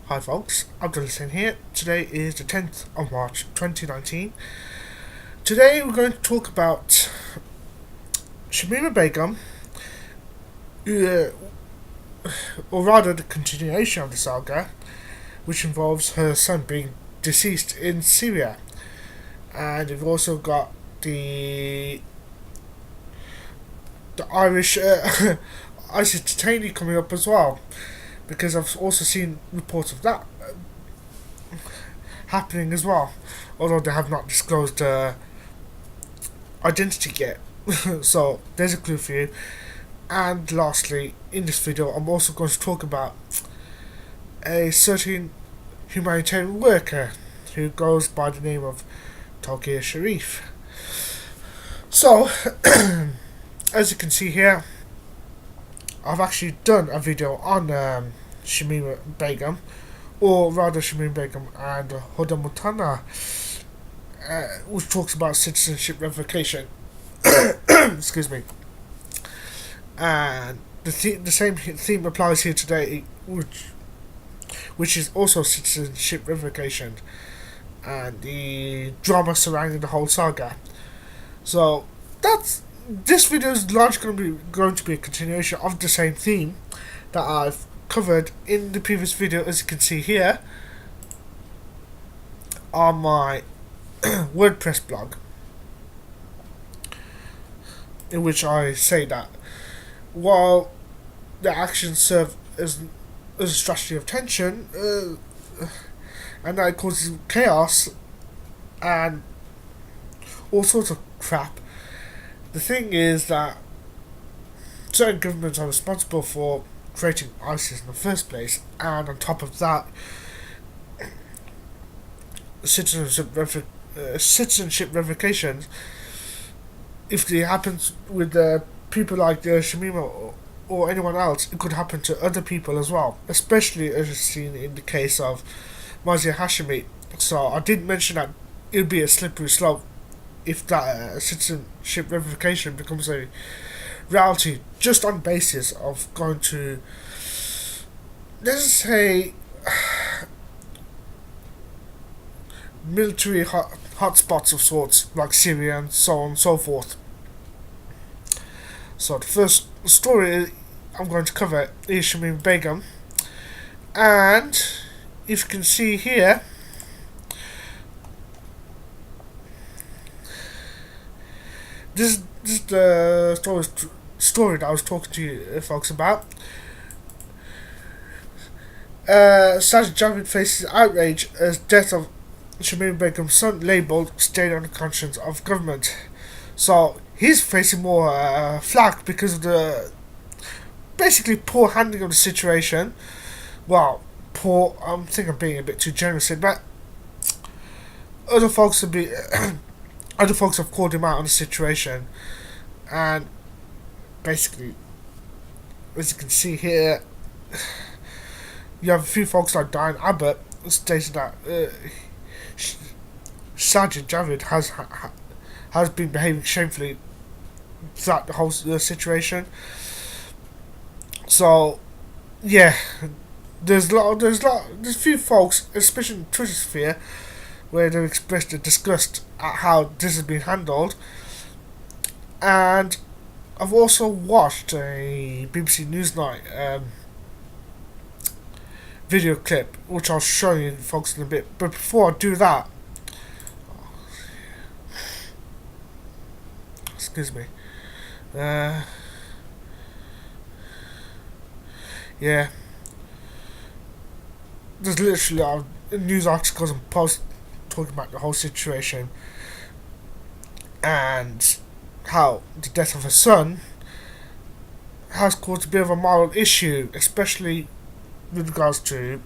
Hi folks, Abdullah here. Today is the 10th of March 2019. Today we're going to talk about Shamima Begum, uh, or rather the continuation of the saga, which involves her son being deceased in Syria. And we've also got the Irish ISIS detainee coming up as well, because I've also seen reports of that happening as well, although they have not disclosed identity yet. So there's a clue for you. And lastly, in this video, I'm also going to talk about a certain humanitarian worker who goes by the name of Tauqir Sharif. So, as you can see here, I've actually done a video on Shamima Begum, or rather Shamima Begum and Huda Mutana, which talks about citizenship revocation. Excuse me. And the same theme applies here today, which is also citizenship revocation and the drama surrounding the whole saga. So this video is largely going to be a continuation of the same theme that I've covered in the previous video, as you can see here on my WordPress blog, in which I say that while the actions serve as a strategy of tension, and that it causes chaos and all sorts of crap, the thing is that certain governments are responsible for creating ISIS in the first place, and on top of that, citizenship revocations, if it happens with people like Shamima or anyone else, it could happen to other people as well, especially as seen in the case of Mazia Hashemi. So I did mention that it would be a slippery slope if that citizenship revocation becomes a reality, just on the basis of going to, let's say, military hotspots of sorts like Syria and so on and so forth. So the first story I'm going to cover is Shamima Begum, and if you can see here, this is the story that I was talking to you folks about. Sergeant Javid faces outrage as death of Shamima Begum's son labelled stain on the conscience of government. So he's facing more flack because of the basically poor handling of the situation. Well, poor, I think I'm being a bit too generous in that. Other folks have called him out on the situation, and basically, as you can see here, you have a few folks like Diane Abbott stating that Sergeant Javid has been behaving shamefully throughout the whole situation. So, yeah, there's a few folks, especially in the Twitter sphere, where they've expressed their disgust at how this has been handled. And I've also watched a BBC Newsnight video clip, which I'll show you folks in a bit. But before I do that, excuse me, yeah, there's literally news articles and posts talking about the whole situation and how the death of her son has caused a bit of a moral issue, especially with regards to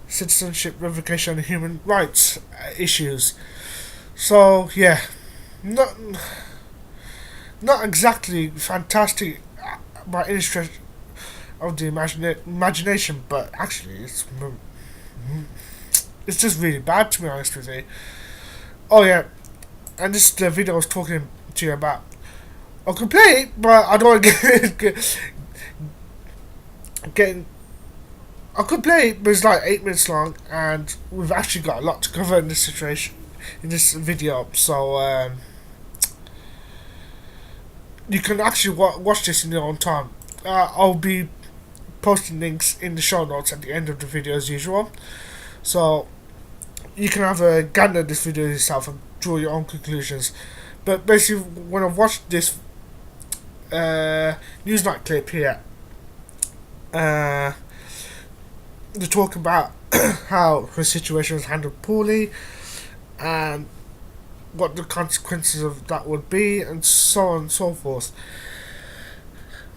citizenship revocation and human rights issues. So yeah, not exactly fantastic by any stretch of the imagination, but actually it's just really bad, to be honest with you. Oh yeah, and this is the video I was talking to you about. I'll play it, but I don't want to get I could play it, but it's like 8 minutes long, and we've actually got a lot to cover in this situation, in this video. So you can actually watch this in your own time. I'll be posting links in the show notes at the end of the video as usual, so you can have a gander at this video yourself and draw your own conclusions. But basically, when I watched this Newsnight clip here, they're talking about how her situation was handled poorly and what the consequences of that would be, and so on and so forth.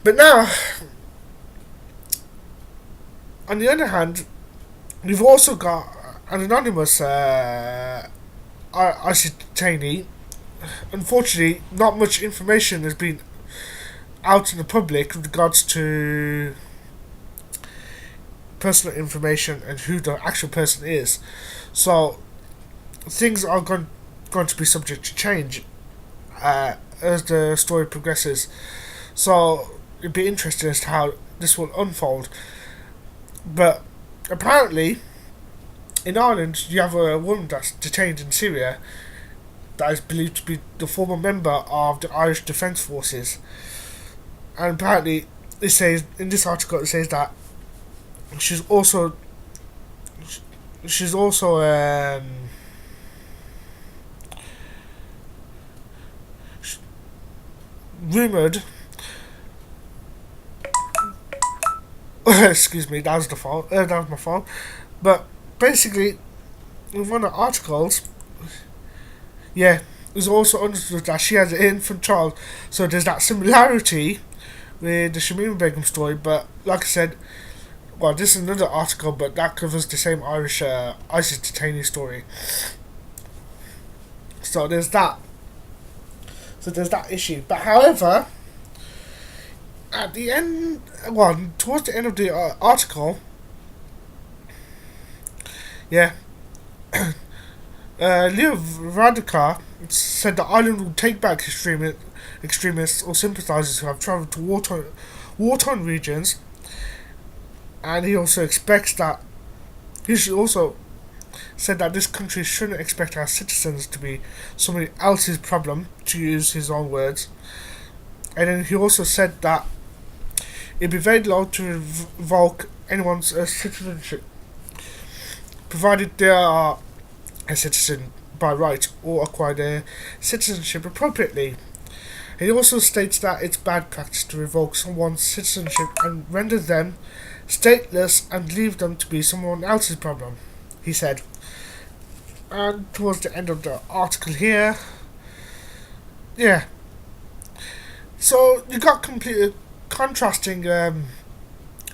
But now, on the other hand, we've also got an anonymous ISIS detainee. Unfortunately, not much information has been out in the public with regards to personal information and who the actual person is. So things are going to be subject to change as the story progresses. So it'd be interesting as to how this will unfold. But apparently, in Ireland, you have a woman that's detained in Syria that is believed to be the former member of the Irish Defence Forces. And apparently, it says in this article, it says that she's also rumoured. Excuse me, that was the phone. That was my phone. But basically, in one of the articles, it was also understood that she has an infant child. So there's that similarity with the Shamima Begum story. But like I said, well, this is another article, but that covers the same Irish ISIS detainee story. So there's that. So there's that issue. But however, at the end, towards the end of the article, Leo Varadkar said that Ireland will take back extremists or sympathisers who have travelled to war-torn regions, and he also expects that he should also said that this country shouldn't expect our citizens to be somebody else's problem, to use his own words. And then he also said that it'd be very low to revoke anyone's citizenship, provided they are a citizen by right or acquire their citizenship appropriately. He also states that it's bad practice to revoke someone's citizenship and render them stateless and leave them to be someone else's problem, he said. And towards the end of the article here, so you got completely contrasting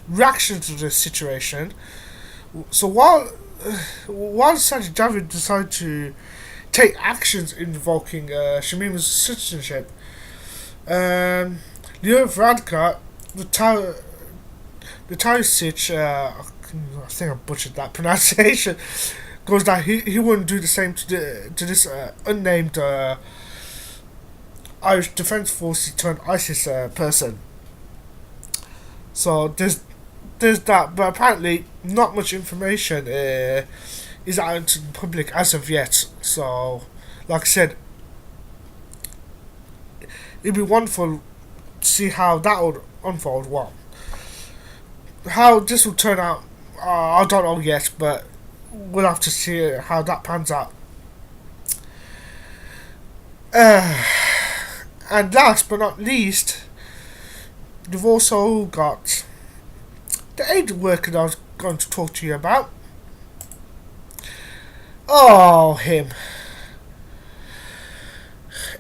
reactions to this situation. So while Sajid Javid decided to take actions in revoking Shamima's citizenship, Leo Varadkar, the Tausich, I think I butchered that pronunciation, goes that he wouldn't do the same to this unnamed Irish Defence Forces turned ISIS person. So there's that, but apparently not much information is out into the public as of yet. So, like I said, it'd be wonderful to see how that would unfold. Well, how this will turn out, I don't know yet, but we'll have to see how that pans out. And last but not least, you've also got the aid worker that I was going to talk to you about. Oh, him.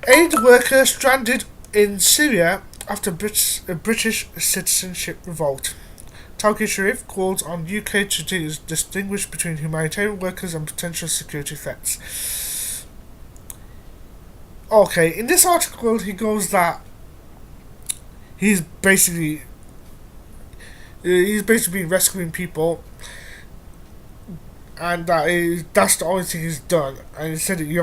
Aid worker stranded in Syria after British citizenship revolt. Tauqir Sharif calls on UK to distinguish between humanitarian workers and potential security threats. Okay, in this article he goes that he's basically been rescuing people, and that's the only thing he's done. And he said that he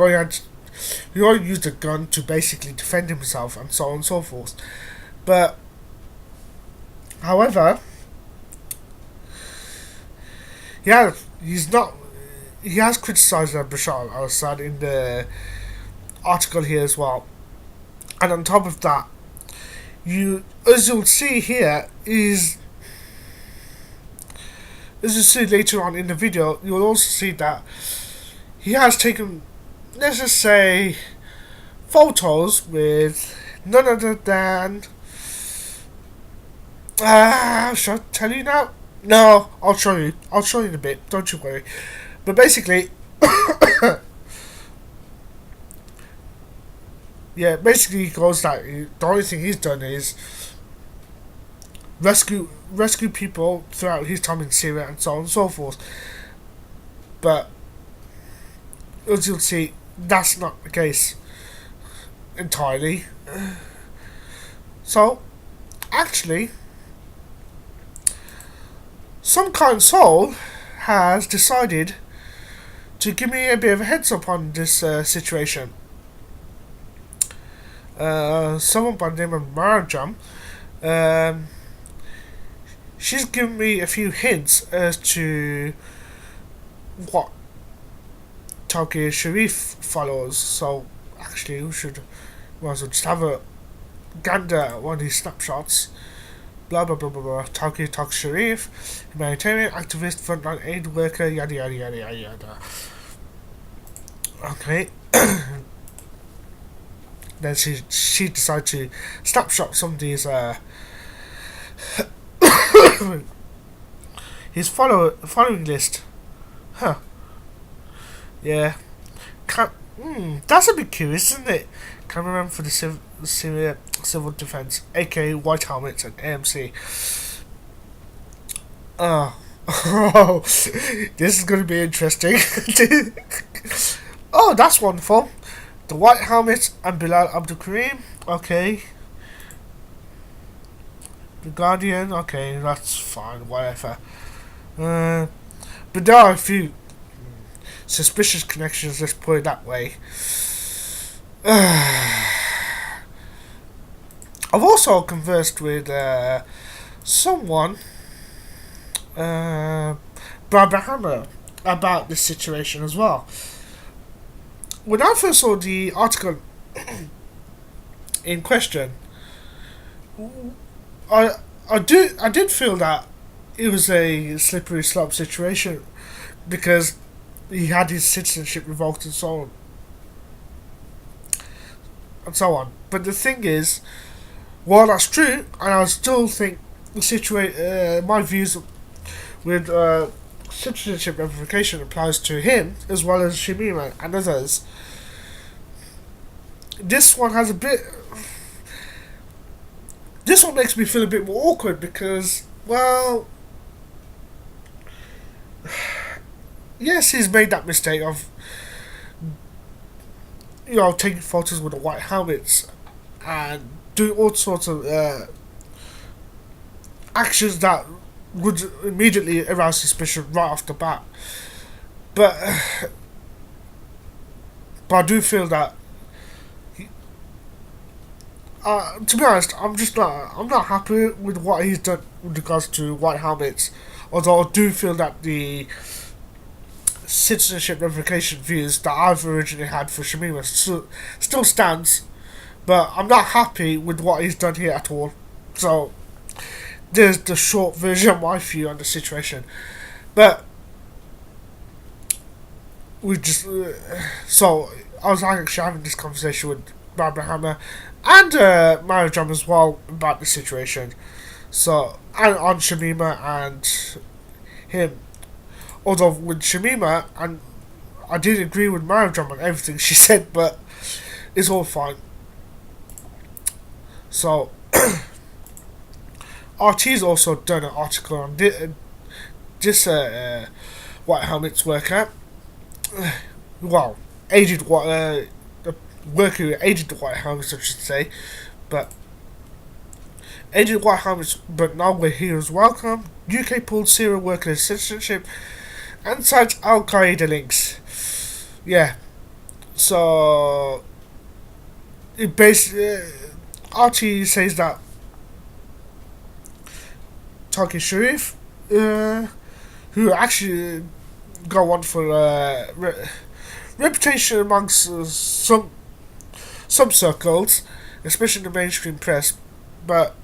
only used a gun to basically defend himself, and so on and so forth. But however, he's not. He has criticised Bashar al-Assad in the article here as well, and on top of that, as you'll see here, as you see later on in the video, you'll also see that he has taken, let's just say, photos with none other than. Should I tell you now? No, I'll show you. I'll show you in a bit. Don't you worry. But basically, yeah, basically he goes that the only thing he's done is rescue people throughout his time in Syria and so on and so forth. But as you'll see, that's not the case entirely. So, actually, some kind soul has decided to give me a bit of a heads up on this situation. Someone by the name of Marjam, she's given me a few hints as to what Tauqir Sharif follows. So actually, we might as well just have a gander at one of these snapshots. Blah blah blah blah blah. Tauqir Sharif, humanitarian activist, frontline aid worker, yada yada yada yada yada. Okay. Then she decided to snapshot some of these his following list. Huh. Yeah. That's a bit curious, isn't it? Cameraman for the Syria Civil Defense, aka White Helmets and AMC. Oh, this is going to be interesting. Oh, that's wonderful. The White Helmet and Bilal Abdul Karim. Okay. The Guardian. Okay, that's fine. Whatever. But there are a few suspicious connections. Let's put it that way. I've also conversed with someone, Brabham, about this situation as well. When I first saw the article in question, I did feel that it was a slippery slope situation because he had his citizenship revoked and so on. But the thing is, while that's true, and I still think my views with citizenship revocation applies to him as well as Shamima and others. This one makes me feel a bit more awkward because, well, yes, he's made that mistake of, taking photos with the white helmets and doing all sorts of actions that would immediately arouse suspicion right off the bat. But I do feel that, to be honest, I'm not happy with what he's done with regards to white helmets. Although I do feel that the citizenship revocation views that I've originally had for Shamima still stands, but I'm not happy with what he's done here at all. So there's the short version of my view on the situation. But so I was actually having this conversation with Barbara Hammer and Marjam as well about the situation. So, and on Shamima and him. Although with Shamima, and I did agree with Marjam on everything she said, but it's all fine. So, RT's also done an article on this White Helmets worker. Well, the worker who aided the White Helmets, I should say, but aided White Helmets, but now we're here as welcome. UK pulled Syria workers' citizenship and cites Al Qaeda links. Yeah, so it basically RT says that Tauqir Sharif who actually go on for reputation amongst some circles, especially in the mainstream press. But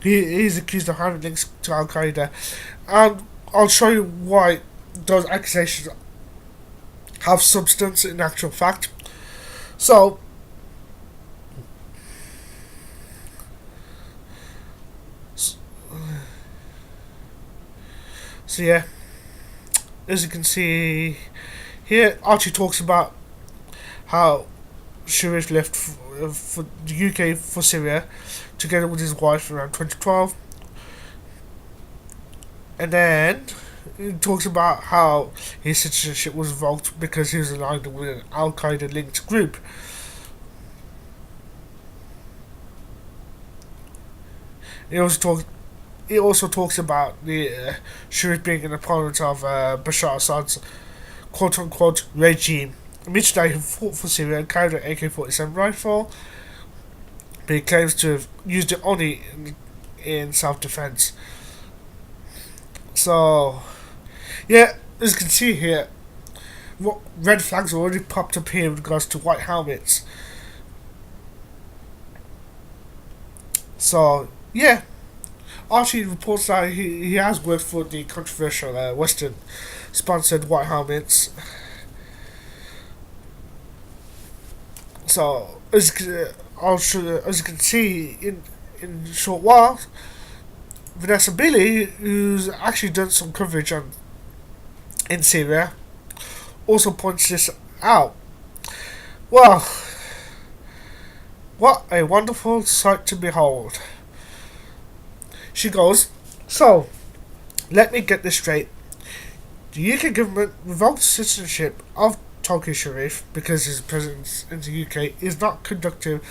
he's accused of having links to Al Qaeda, and I'll show you why those accusations have substance in actual fact. So, so yeah, as you can see here, Archie talks about how Sharif left for the UK for Syria together with his wife around 2012. And then he talks about how his citizenship was revoked because he was aligned with an Al Qaeda linked group. He also talks about the Sharif being an opponent of Bashar Assad's quote unquote regime. Midday who fought for Syria and carried an AK-47 rifle, but he claims to have used it only in self-defense. So, yeah, as you can see here, what red flags already popped up here with regards to white helmets. So, yeah, Archie reports that he has worked for the controversial Western-sponsored white helmets. So, as you can see in a short while, Vanessa Billy, who's actually done some coverage in Syria, also points this out. Well, what a wonderful sight to behold. She goes, so, let me get this straight. The UK government revoked citizenship of Tauqir Sharif because his presence in the UK is not conducive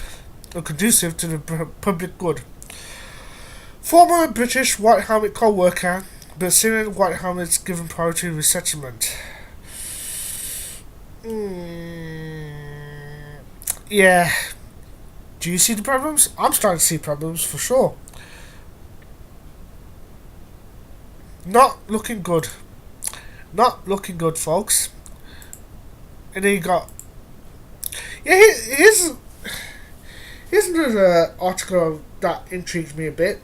to the public good. Former British White Helmet co-worker, but Syrian White Helmets given priority resettlement. Yeah. Do you see the problems? I'm starting to see problems for sure. Not looking good. Not looking good, folks. And then you got... Yeah, here's another article that intrigues me a bit.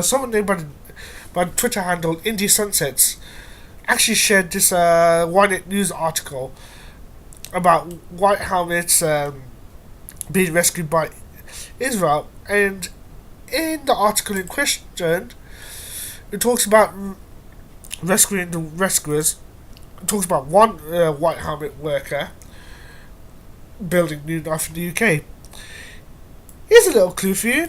Someone named by the Twitter handle Indie Sunsets actually shared this Ynet News article about white helmets being rescued by Israel, and in the article in question, it talks about rescuing the rescuers. It talks about one white helmet worker building new knife in the UK. Here's a little clue for you.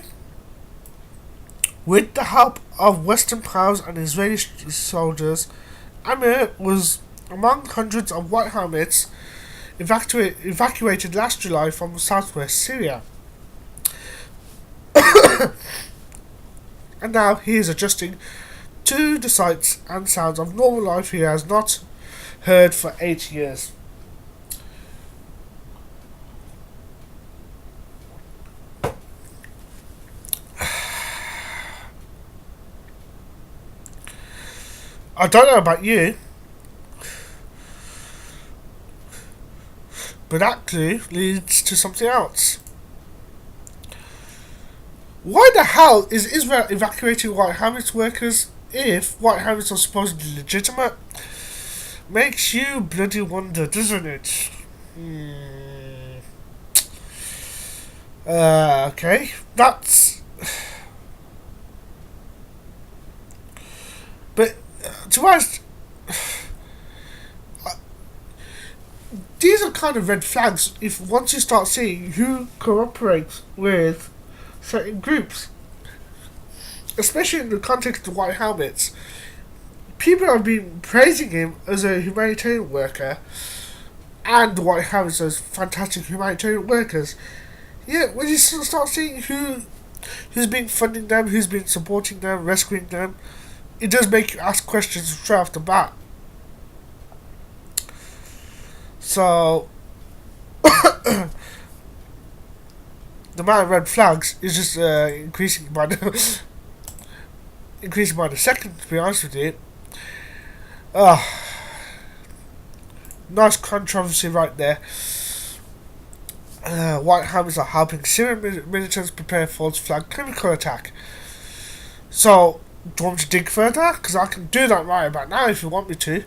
With the help of Western powers and Israeli soldiers, Amir was among hundreds of white helmets evacuated last July from southwest Syria. And now he is adjusting to the sights and sounds of normal life he has not heard for 8 years. I don't know about you, but that clue leads to something else. Why the hell is Israel evacuating white helmet workers if white helmets are supposedly legitimate? Makes you bloody wonder, doesn't it? Okay, that's... But, to be honest, these are kind of red flags if once you start seeing who cooperates with certain groups, especially in the context of white helmets. People have been praising him as a humanitarian worker and the white helmets as fantastic humanitarian workers. Yeah, when you start seeing who's been funding them, who's been supporting them, rescuing them, it does make you ask questions straight off the bat. So the amount of red flags is just increasing by the increasing by the second, to be honest with you. Uh, nice controversy right there. White Hammers are helping Syrian militants prepare false flag chemical attack. So, do you want me to dig further? Because I can do that right about now if you want me to.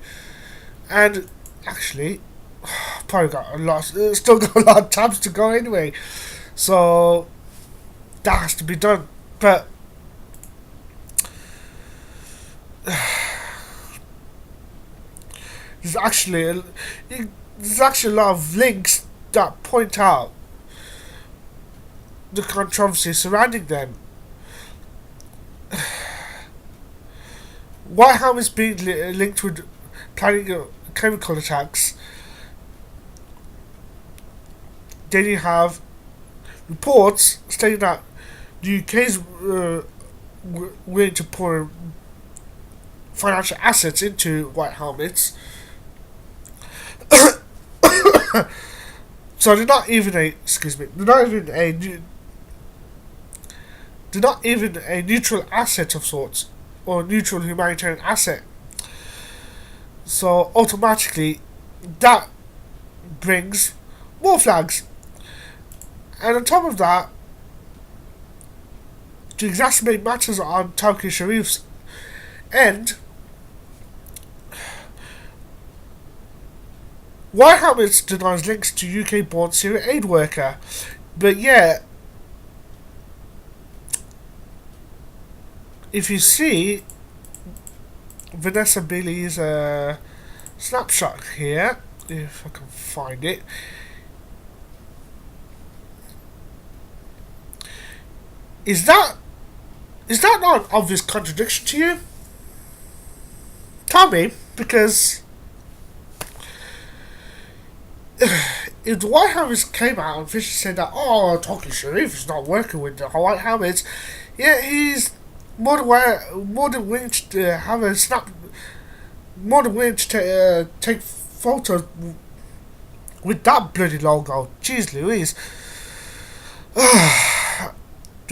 And actually, probably got a lot. Still got a lot of tabs to go anyway. So that has to be done. But there's actually a lot of links that point out the controversy surrounding them. White Ham is being linked with planning chemical attacks. Then you have reports stating that the UK is willing to pour financial assets into white helmets. So they're not even a neutral asset of sorts, or neutral humanitarian asset. So automatically that brings more flags. And on top of that, to exacerbate matters on Tauqir Sharif's end, White Helmets denies links to UK-born Syria aid worker. But yeah, if you see Vanessa Billy's snapshot here, if I can find it, is that not an obvious contradiction to you? Tell me, because if the White Helmets came out and officially said that, oh, Tauqir Sharif is not working with the White Helmets, yeah, he's more than willing to have a snap, more than willing to take photos with that bloody logo. Jeez Louise. Do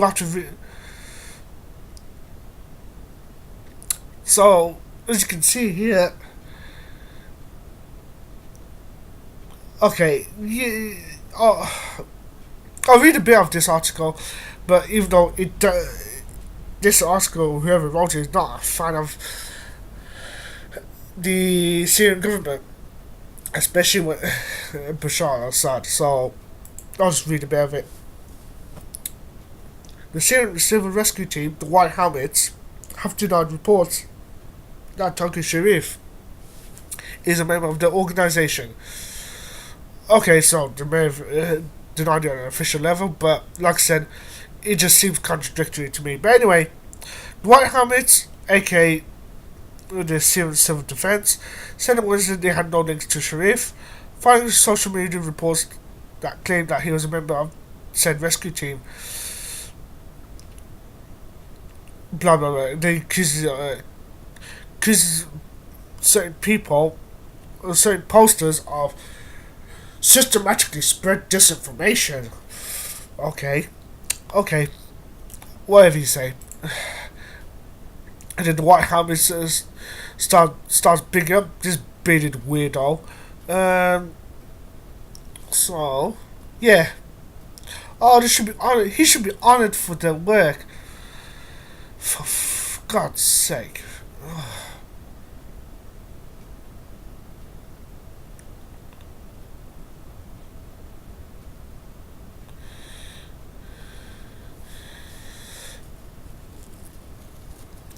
I have to So, as you can see here, okay, yeah, I'll read a bit of this article, but even though this article, whoever wrote it, is not a fan of the Syrian government, especially with Bashar al-Assad, so I'll just read a bit of it. The Syrian Civil Rescue Team, the White Helmets, have denied reports that Tauqir Sharif is a member of the organisation. Okay, so they may have denied it on an official level, but like I said, it just seems contradictory to me. But anyway, the White Helmets, aka the Syrian Civil Defence, said on Wednesday they had no links to Sharif, following social media reports that claimed that he was a member of said rescue team. Blah blah blah. They accuse certain people, or certain posters, of systematically spread disinformation. Okay, whatever you say. And then the White Helmets starts bigging up this bearded weirdo. So yeah. Oh, this should be honored. He should be honoured for their work. For God's sake.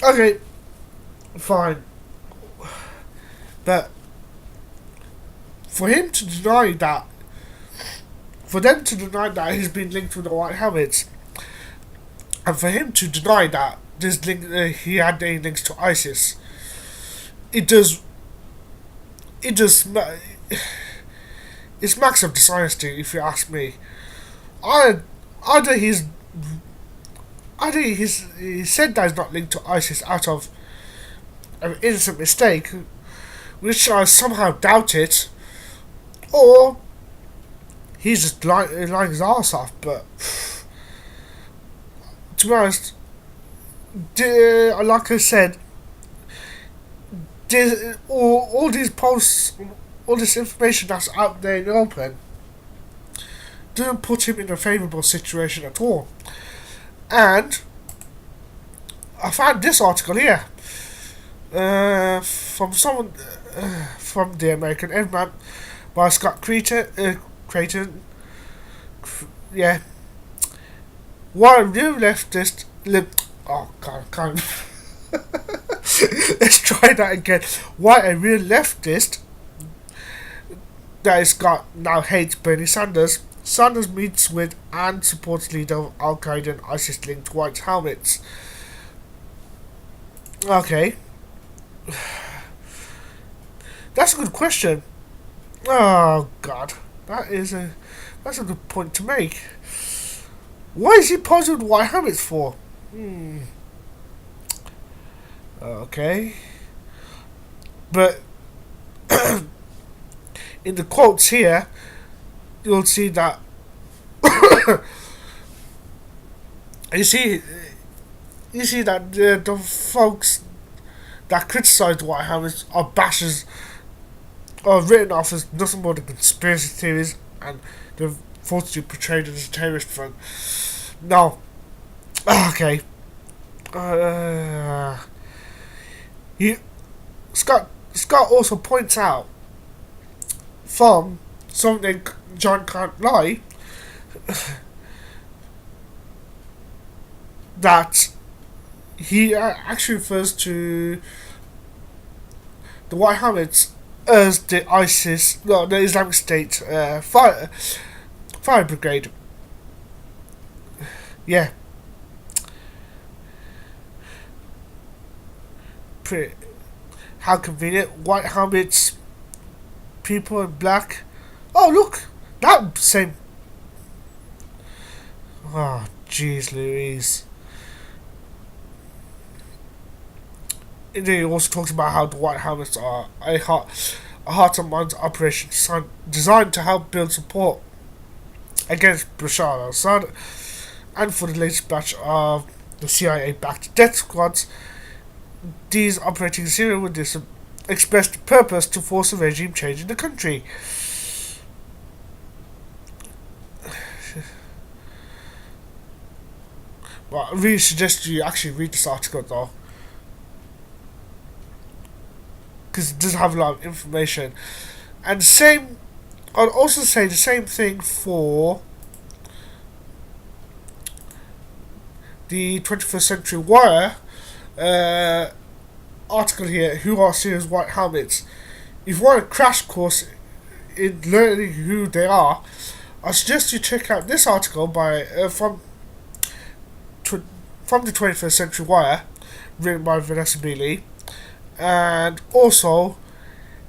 Okay, fine. But for him to deny that, for them to deny that he's been linked with the White Helmets, and for him to deny that this link, he had any links to ISIS, it smacks of dishonesty, if you ask me. Either he said that he's not linked to ISIS out of an innocent mistake, which I somehow doubt it, or he's just lying his arse off. But to be honest, like I said, all these posts, all this information that's out there in the open, didn't put him in a favourable situation at all. And I found this article here from someone from the American Everyman by Scott Creighton. Yeah. Why a real leftist oh god, I can't. Let's try that again. Why a real leftist that is got now hates Bernie Sanders. Sanders meets with and supports leader of Al Qaeda and ISIS linked white helmets. Okay. That's a good question. Oh god. That's a good point to make. Why is he posing with white helmets for? Okay. But in the quotes here, you'll see that you see that the folks that criticise white helmets are bashers, are written off as nothing more than conspiracy theories, and they're falsely portrayed as a terrorist front. No. Okay. Scott also points out from something John Cantlie that he actually refers to the white helmets as the Islamic State fire brigade. Yeah. How convenient. White helmets, people in black. Oh, look! That same. Oh, jeez Louise. And then he also talks about how the white helmets are a heart and minds operation designed to help build support against Bashar al-Assad and for the latest batch of the CIA-backed death squads. These operating in Syria with this expressed purpose to force a regime change in the country. Well, I really suggest you actually read this article though, because it does have a lot of information. And I'll also say the same thing for the 21st Century Wire article here, who are Syria's white helmets. If you want a crash course in learning who they are, I suggest you check out this article by from the 21st Century Wire, written by Vanessa Beeley, and also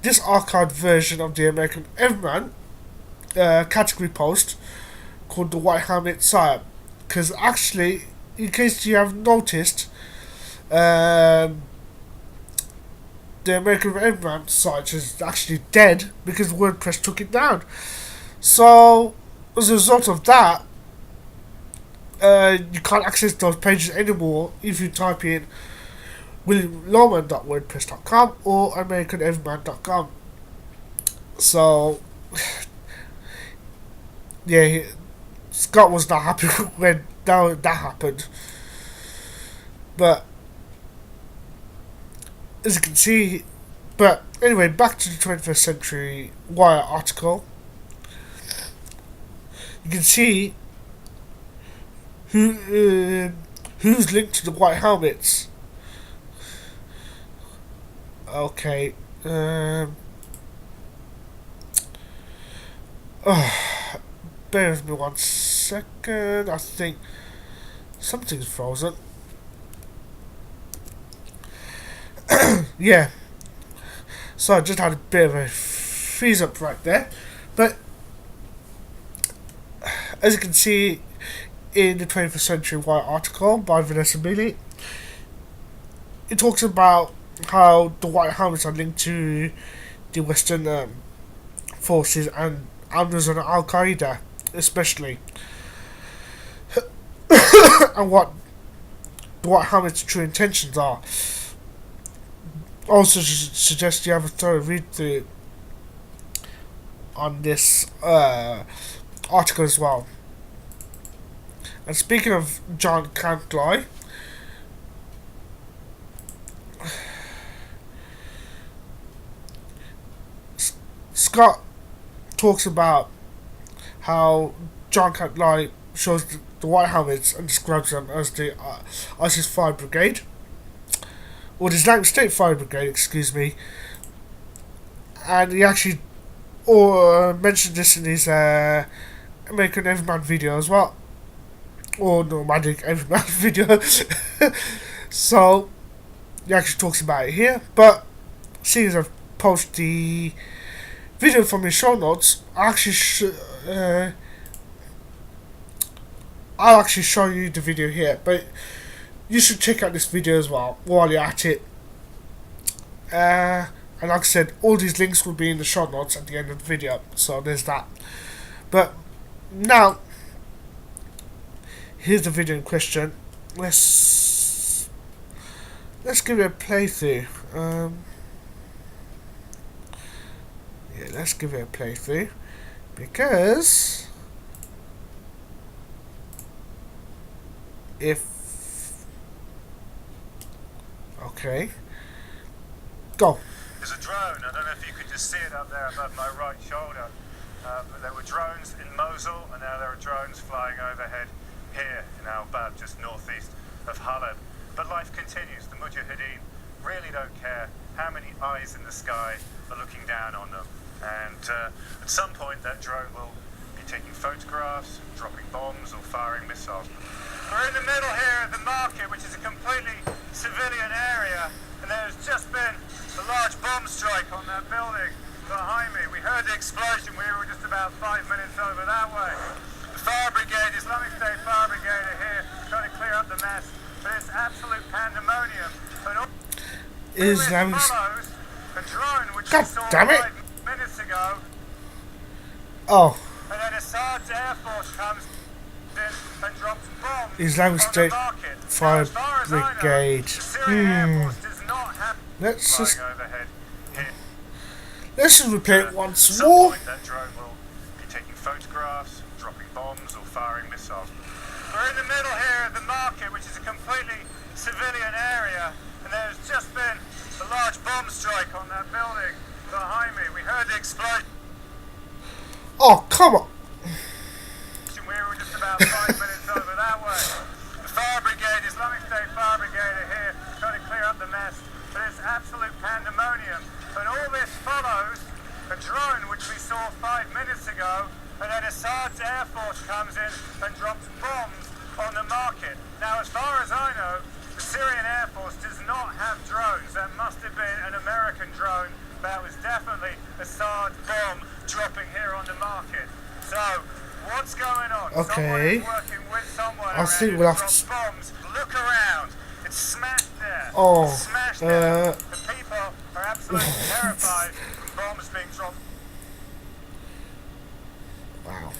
this archived version of the American Everyman category post called the White Helmet Sire. Because actually, in case you have noticed, the American Everyman site is actually dead because WordPress took it down. So, as a result of that, you can't access those pages anymore if you type in williamlawman.wordpress.com or americaneveryman.com. So, yeah, Scott was not happy when that happened. But as you can see, but anyway, back to the 21st Century Wire article. You can see who's linked to the white helmets. Okay. Bear with me 1 second. I think something's frozen. Yeah. So I just had a bit of a freeze up right there. But as you can see in the 21st Century Wire article by Vanessa Beeley, it talks about how the white helmets are linked to the Western forces and members of Al Qaeda, especially, and what the White Helmet's true intentions are. Also suggest you have a thorough read through on this article as well. And speaking of John Cantlie, Scott talks about how John Cantlie shows the White Helmets and describes them as the ISIS Fire Brigade, or the Islamic State Fire Brigade, excuse me. And he actually mentioned this in his American Everyman video as well, or Nomadic Everyman video. So he actually talks about it here. But seeing as I've posted the video from his show notes, I'll actually show you the video here. But you should check out this video as well while you're at it. And like I said, all these links will be in the show notes at the end of the video. So there's that. But now, here's the video in question. Let's give it a playthrough. Yeah, let's give it a playthrough, because okay, go. There's a drone. I don't know if you could just see it up there above my right shoulder. But there were drones in Mosul, and now there are drones flying overhead here in Al-Bab, just northeast of Halab. But life continues. The Mujahideen really don't care how many eyes in the sky are looking down on them. And at some point that drone will be taking photographs, dropping bombs or firing missiles. We're in the middle here of the market, which is a completely civilian area, and there's just been a large bomb strike on that building behind me. We heard the explosion. We were just about 5 minutes over that way. The fire brigade, Islamic State Fire Brigade, are here trying to clear up the mess, but it's absolute pandemonium. And all Islamic follows a drone which God we saw damn it. 5 minutes ago. Oh, And then Assad's Air Force comes in and drops bombs Islamic on State the market. Fire As far as I know, Brigade. the Syrian Air Force does not have Let's flying just overhead here. let's just replay it once At some more. point that drone will be taking photographs, dropping bombs or firing missiles. We're in the middle here of the market, which is a completely civilian area, and there's just been a large bomb strike on that building behind me. We heard the explosion. Oh, come on. We were just about 5 minutes over that way. The fire brigade, Islamic State Fire Brigade, are here trying to clear up the mess, but it's absolute pandemonium. And all this follows a drone which we saw 5 minutes ago, and then Assad's Air Force comes in and drops bombs on the market. Now, as far as I know, the Syrian Air Force does not have drones. That must have been an American drone. That was definitely Assad's bomb dropping here on the market. So, what's going on? Okay. Someone is working with someone I'll see, around we'll who have to dropped bombs. Look around. It's smashed there. Oh, It's smashed there. The people are absolutely terrified from bombs being dropped. wow.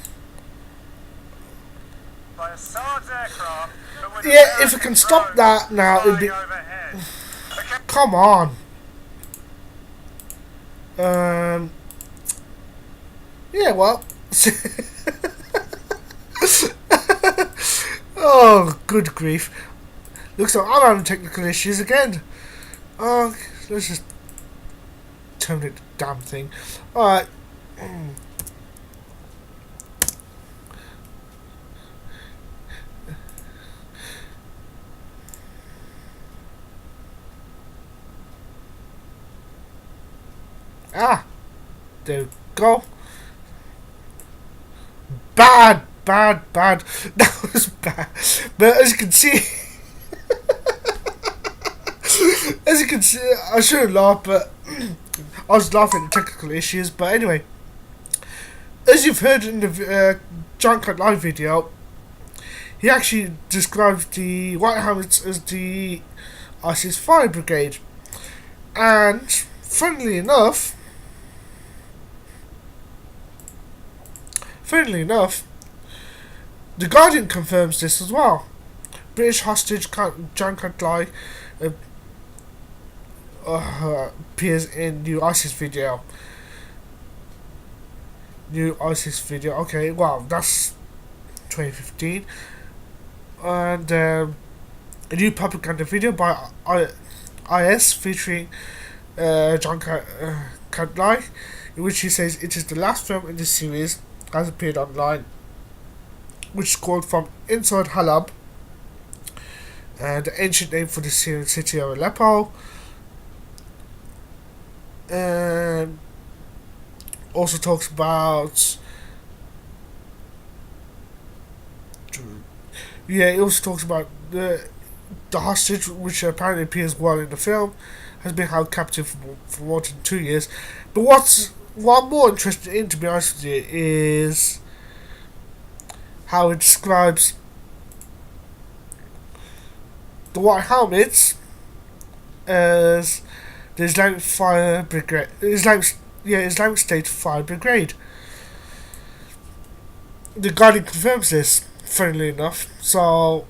By Assad's aircraft, but with Yeah, if we American can stop drones that now, it'd be. flying overhead. Okay. Come on. Yeah, well. Oh, good grief. Looks like I'm having technical issues again. Oh, let's just terminate the damn thing. Alright. Ah, there we go. Bad. That was bad. But as you can see, I shouldn't laugh, but I was laughing at the technical issues. But anyway, as you've heard in the John Cantlie video, he actually describes the White Helmets as the ISIS Fire Brigade, and funnily enough, The Guardian confirms this as well, British hostage John Cantlie appears in new ISIS video. New ISIS video. Okay, wow, that's 2015. And a new propaganda video by IS featuring John Cantlie, in which he says it is the last film in this series has appeared online, which is called From Inside Halab, the ancient name for the Syrian city of Aleppo. And also talks about it also talks about the hostage, which apparently appears well in the film, has been held captive for more than 2 years. But what I'm more interested in, to be honest with you, is how it describes the White Helmets as the Islamic Fire Brigade, Islamic State Fire Brigade. The Guardian confirms this, funnily enough. So,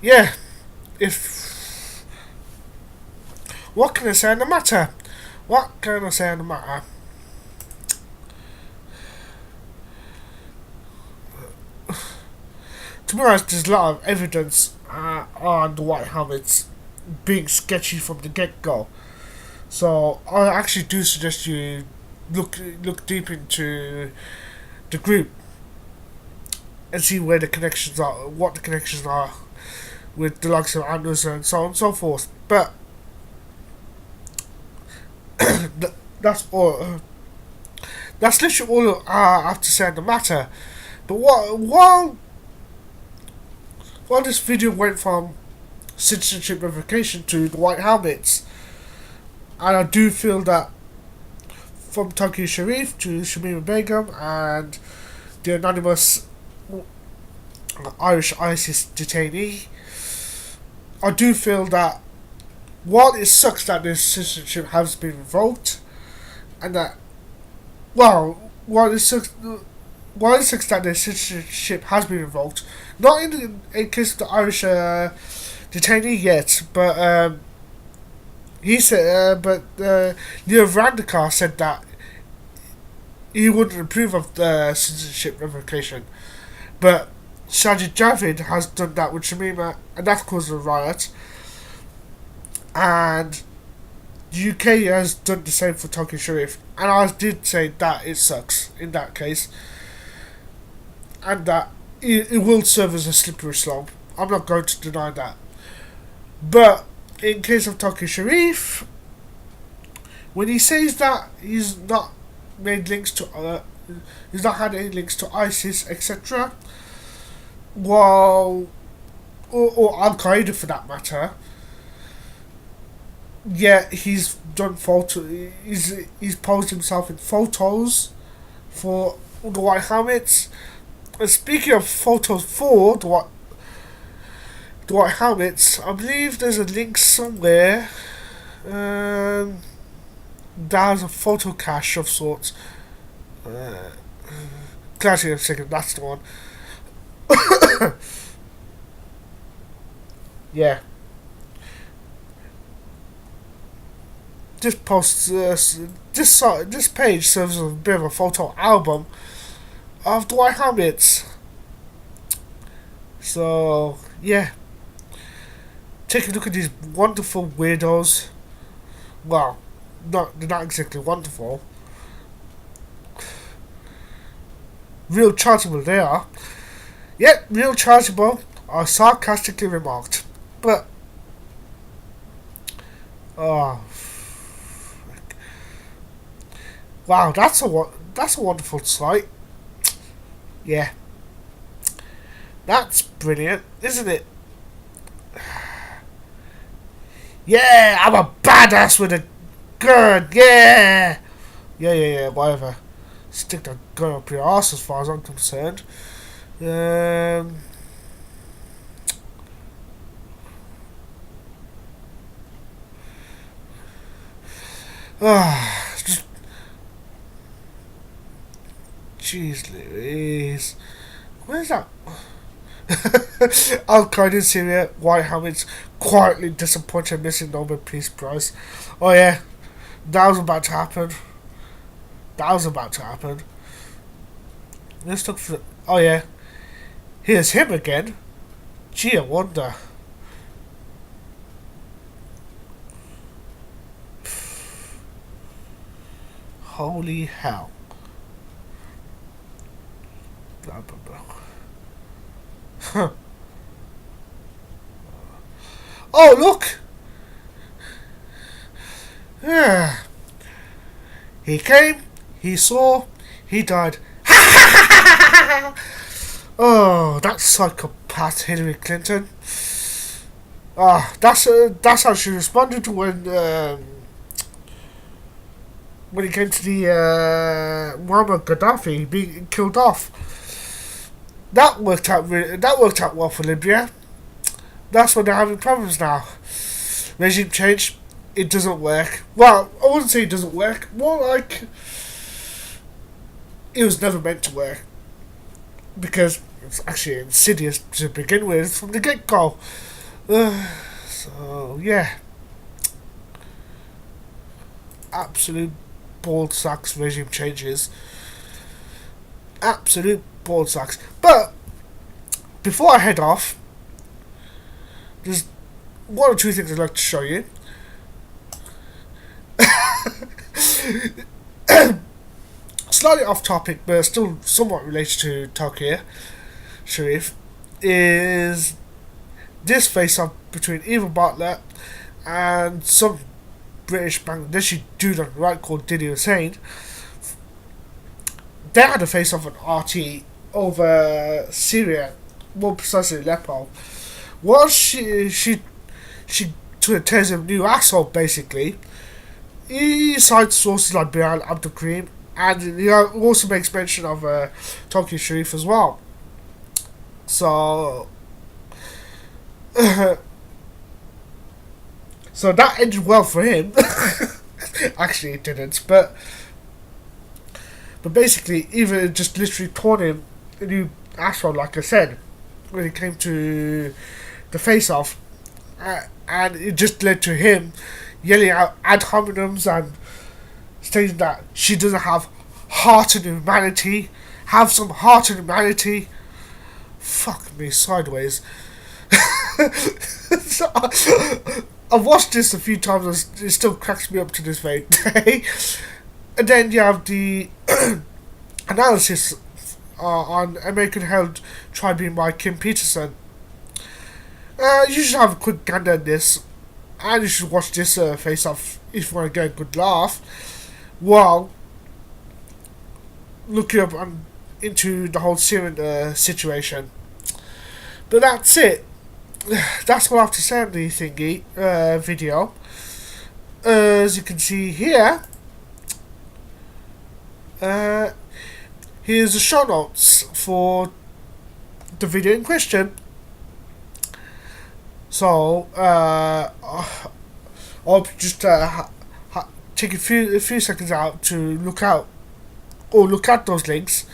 yeah, what can I say on the matter? What can I say on the matter? To be honest, there's a lot of evidence on the White Helmets being sketchy from the get-go. So I actually do suggest you look deep into the group and see where the connections are, what the connections are with the likes of Anders and so on and so forth. But that's all. That's literally all I have to say on the matter. But while this video went from Citizenship Revocation to the White Helmets, and I do feel that from Tauqir Sharif to Shamima Begum and the anonymous Irish ISIS detainee, I do feel that while it sucks that this citizenship has been revoked, and that, while it sucks that the citizenship has been revoked, not in case of the Irish detainee yet, but he said, Leo Varadkar said that he wouldn't approve of the citizenship revocation, but Sajid Javid has done that with Shamima, and that caused a riot. And the UK has done the same for Tauqir Sharif, and I did say that it sucks in that case, and that it will serve as a slippery slope. I'm not going to deny that. But in case of Tauqir Sharif, when he says that he's not made links to, he's not had any links to ISIS, etc., or Al Qaeda for that matter, yeah, he's done he's posed himself in photos for the White Helmets. And speaking of photos for the White Helmets, I believe there's a link somewhere. There's a photo cache of sorts. Clarity of a second, that's the one. Yeah. This page serves as a bit of a photo album of the White Helmets. So yeah, take a look at these wonderful weirdos. Well, they're not exactly wonderful. Real charitable they are. Yet, real charitable are sarcastically remarked. But oh, frick. Wow, that's a wonderful sight. Yeah, that's brilliant, isn't it? Yeah, I'm a badass with a gun. Yeah, whatever. Stick that gun up your arse as far as I'm concerned. Just, jeez Louise, where's that? Al-Qaeda in Syria, White Helmets quietly disappointed missing Nobel Peace Prize. Oh yeah, that was about to happen. That was about to happen. Let's look for... Oh yeah, here's him again. Gee, I wonder. Holy hell. Blah, blah, blah. Huh. Oh, look! Yeah. He came, he saw, he died. Oh, that psychopath Hillary Clinton. Ah, that's how she responded when it came to the Muammar Gaddafi being killed off. That worked out well for Libya. That's when they're having problems now. Regime change, it doesn't work. Well, I wouldn't say it doesn't work. More like it was never meant to work because it's actually insidious to begin with from the get-go. So yeah, absolute bald sacks regime changes. Absolute bald sacks. But before I head off, there's one or two things I'd like to show you. Slightly off topic, but still somewhat related to Tauqir, Sharif, is this face-off between Eva Bartlett and some British Bangladeshi dude on the right called Diddy Hussain. They had a face-off on RT over Syria, more precisely Aleppo. Well, she turns a new asshole basically. He cites sources like Bilal Abdul Karim, and he also makes mention of Tauqir Sharif as well. So, so that ended well for him. Actually, it didn't, but basically, Eva just literally torn him a new asshole, like I said, when it came to the face-off, and it just led to him yelling out ad hominems and stating that she doesn't have heart and humanity. Have some heart and humanity. Fuck me sideways. So, I've watched this a few times and it still cracks me up to this very day. And then you have the analysis on American Held Tribune by Kim Peterson. You should have a quick gander at this, and you should watch this face-off if you want to get a good laugh. While looking up into the whole Syrian situation. But that's it. That's what I have to say on the thingy video. As you can see here, here's the show notes for the video in question. So I'll just take a few seconds out to look at those links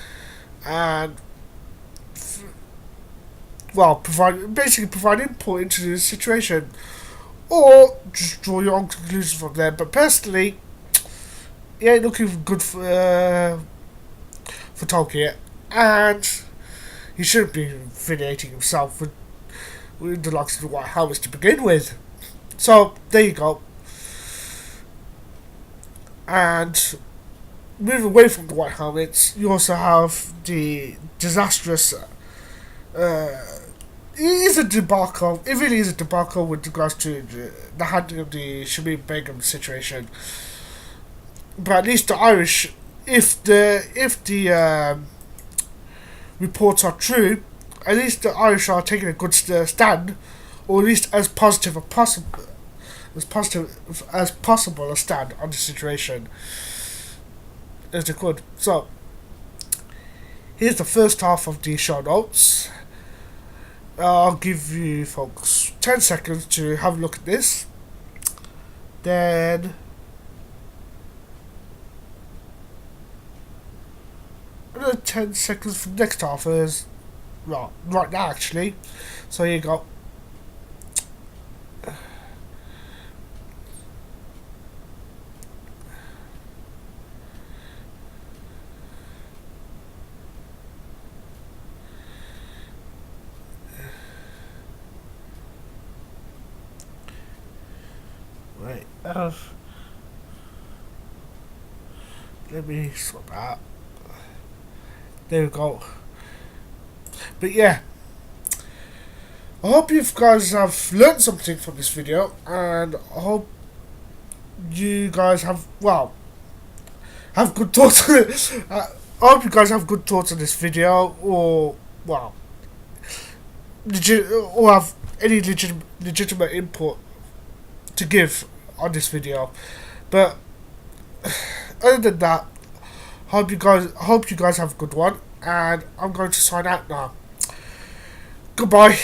and provide input into the situation, or just draw your own conclusions from there. But personally, it ain't looking good for Tauqir, and he shouldn't be affiliating himself with the likes of the White House to begin with. So there you go. And moving away from the White Helmets, you also have the disastrous. It is a debacle. It really is a debacle with regards to the handling of the Shamim Begum situation. But at least the Irish, if the reports are true, at least the Irish are taking a good stand, or at least as positive as possible a stand on the situation as they could. So here's the first half of the show notes. I'll give you folks 10 seconds to have a look at this. Then another 10 seconds for the next half as right now actually. So here you go. Wait, let me sort that out. There we go. But yeah, I hope you guys have learned something from this video, and I hope you guys have, well, have good thoughts. I hope you guys have good thoughts on this video, or, well, or have any legitimate input to give on this video. But other than that, hope you guys have a good one, and I'm going to sign out now. Goodbye.